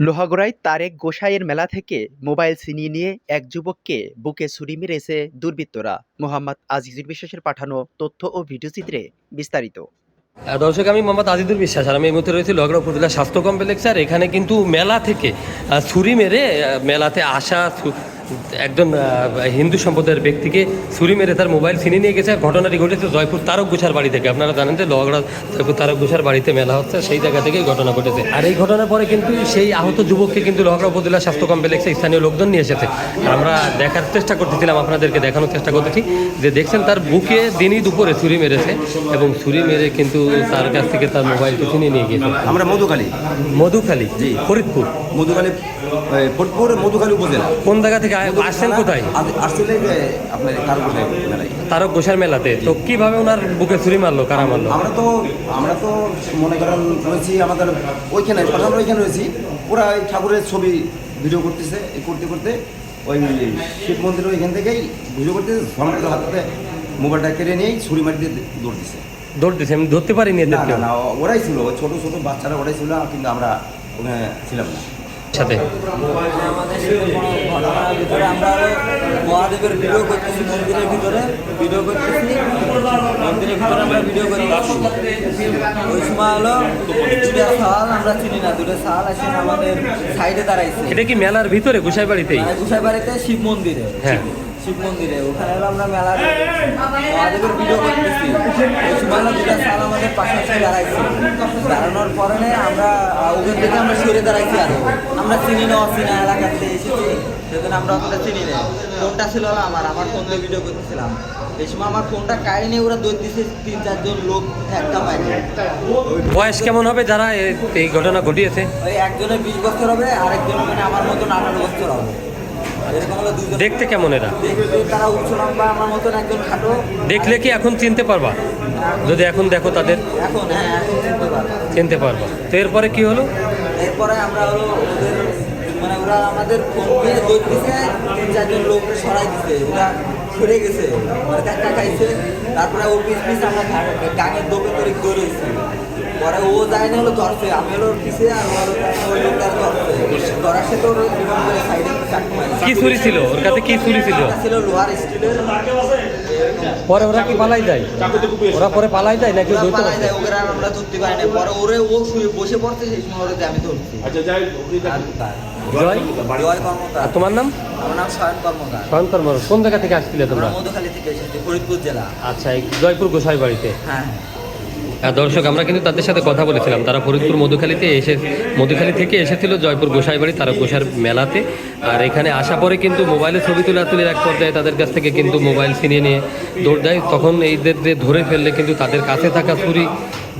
লোহাগড়ায় তারেক গোসাইয়ের মেলা থেকে মোবাইল ছিনিয়ে নিয়ে এক যুবককে বুকে ছুরি মেরেছে দুর্বৃত্তরা। মোহাম্মদ আজিজুল বিশ্বাসের পাঠানো তথ্য ও ভিডিওচিত্রে বিস্তারিত। দর্শক, আমি মোহাম্মদ আজিদুল বিশ্বাস, আর আমি এই মুহূর্তে রয়েছি লোহাগড়া উপজেলা স্বাস্থ্য কমপ্লেক্সে। আর এখানে কিন্তু মেলা থেকে ছুরি মেরে মেলাতে আসা একজন হিন্দু সম্প্রদায়ের ব্যক্তিকে ছুরি মেরে তার মোবাইল ছিনিয়ে নিয়ে গেছে। ঘটনাটি ঘটেছে জয়পুর তারক গোসার বাড়ি থেকে। আপনারা জানেন যে লোহাগড়া জয়পুর তারক গোসার বাড়িতে মেলা হচ্ছে, সেই জায়গা থেকেই ঘটনা ঘটেছে। আর এই ঘটনার পরে কিন্তু সেই আহত যুবককে কিন্তু লোহাগড়া উপজেলা স্বাস্থ্য কমপ্লেক্সে স্থানীয় লোকজন নিয়ে এসেছে। আর আমরা দেখার চেষ্টা করতেছিলাম, আপনাদেরকে দেখানোর চেষ্টা করতেছি যে দেখছেন তার বুকে দিনই দুপুরে ছুরি মেরেছে এবং ছুরি মেরে কিন্তু তার কাছ থেকে তার মোবাইলটি ছিনিয়ে নিয়ে গিয়েছে। আমরা মধুখালী জি ফরিদপুর ফরিদপুর মধুখালী উপজেলা। কোন জায়গা থেকে আসছেন, কোথায় আসলে আপনার তারক গোসার মেলাতে? তো কিভাবে ওনার বুকে ছুরি মারলো, কারা মারলো? আমরা তো মনে করেন রয়েছি আমাদের ওইখানে রয়েছি। ওরা ওই ঠাকুরের ছবি ভিডিও করতেছে, করতে করতে ওই শিব মন্দিরের ওইখান থেকেই ভিডিও করতেছে। ধর্মের হাতে মোবাইলটা কেড়ে নিয়েই ছুরি মারি দিয়ে দৌড় দিছে। আমি ধরতে পারিনি না, ওরাই ছিল, ওই ছোটো ছোটো বাচ্চারা ওরাই ছিল, কিন্তু আমরা ওখানে ছিলাম না সাথে। ঘটনার ভিতরে আমরা মহাদেবের ভিডিও করতেছি, মন্দিরের ভিতরে ভিডিও করতেছি, মন্দিরের ভিতরে আমরা ভিডিও করতেছি। ওই সময় হলো দুটা সাল, আমরা চিনি না, দুটো সাল আসে আমাদের সাইডে দাঁড়াইছে। এটা কি মেলার ভিতরে গোসাই বাড়িতেই? গোসাই বাড়িতে শিব মন্দিরে। হ্যাঁ, শিব মন্দিরে ওখানে হলো আমরা মেলার মহাদেবের ভিডিও করতেছি। ওই সময় হলো দুটা সাল আমাদের পাশাপাশি দাঁড়াইছে। দাঁড়ানোর পরে আমরা ওখান থেকে আমরা সরে দাঁড়াইছি। আরো আমরা চিনি না, অচিনা এলাকাতে এসেছি, সেখানে আমরা অতটা চিনি না। ফোনটা ছিল আমার ফোন দিয়ে ভিডিও করতেছিলাম। এই সময় আমার ফোনটা কাড়ি নিয়ে ওরা দৌড় দিচ্ছে, 3-4 লোক একটা মাইনে। বয়স কেমন হবে যারা এই ঘটনা ঘটিয়েছে? ওই একজনের 20 বছর হবে, আরেকজন মানে আমার মতন 18 বছর হবে। এরকম হলো দুজন। দেখতে কেমন এরা? দেখতে তারা উচ্চ লম্বা, আমার মতন একজন খাটো। দেখলে কি এখন চিনতে পারবা? যদি এখন দেখো তাদের, এখন এখন চিনতে পারবো। চিনতে পারবা। তো এরপরে কি হলো? এরপরে আমরা হলো ওদের মানে ওরা আমাদের ফোন দিয়ে দৌড় দিছে, 3-4 জন লোককে সরাই দিছে। ওরা সরে গেছে, মানে ধাক্কা খাইছে। তারপরে ও পিস আমরা গাঙের দোকে করে দৌড়েছি। পরে ও যায়নি, হলো ধরছে, আমি হলো পিছিয়ে, আর ওই লোকটা ধরার সাথে ওর সাইডে চাকু মারি। কি ছুরি ছিল ওর কাছে? কি ছুরি ছিল? ছিল লোহার স্টিলের। পরে ওরা কি পালাই যায়? ওরা পরে পালাই যায় নাকি ধরতে পালাই পারছে? যায়, ওরা আমরা ধরতে পারি না। পরে ও শুয়ে বসে পড়ছে, সেই সময় ওরা আমি ধরছি। জয় জয় কর্মকার। আর তোমার নাম? আমার নাম শয়ন কর্মকার। শয়ন কর্মকার। কোন জায়গা থেকে আসছিলে তোমরা? আমরা মধুখালী থেকে এসেছি, ফরিদপুর জেলা। আচ্ছা, এই জয়পুর গোসাই বাড়িতে। হ্যাঁ। দর্শক, আমরা কিন্তু তাদের সাথে কথা বলেছিলাম। তারা ফরিদপুর মধুখালী থেকে এসেছিল জয়পুর গোসাই বাড়ি তারক গোসার মেলাতে। আর এখানে আসা পরে কিন্তু মোবাইলে ছবি তুলে এক পর্যায়ে তাদের কাছ থেকে কিন্তু মোবাইল ছিনিয়ে নিয়ে দৌড় দেয়। তখন এইদের ধরে ফেললে কিন্তু তাদের কাছে থাকা ছুরি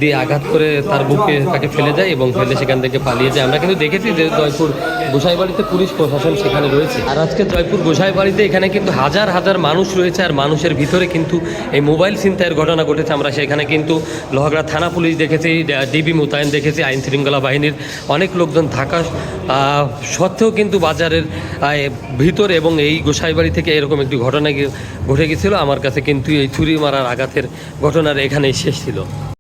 দিয়ে আঘাত করে তার বুকে তাকে ফেলে যায় এবং ফেলে সেখান থেকে পালিয়ে যায়। আমরা কিন্তু দেখেছি যে জয়পুর গোসাই বাড়িতে পুলিশ প্রশাসন সেখানে রয়েছে। আর আজকে জয়পুর গোসাই বাড়িতে এখানে কিন্তু হাজার হাজার মানুষ রয়েছে। আর মানুষের ভিতরে কিন্তু এই মোবাইল ছিনতাইয়ের ঘটনা ঘটেছে। আমরা সেখানে কিন্তু লোহাগড়া থানা পুলিশ দেখেছি, ডিবি মোতায়েন দেখেছি, আইন শৃঙ্খলা বাহিনীর অনেক লোকজন থাকা সত্ত্বেও কিন্তু বাজারের ভিতরে এবং এই গোসাই বাড়ি থেকে এরকম একটি ঘটনা ঘটে গেছিলো। আমার কাছে কিন্তু এই ছুরি মারার আঘাতের ঘটনার এখানেই শেষ ছিল।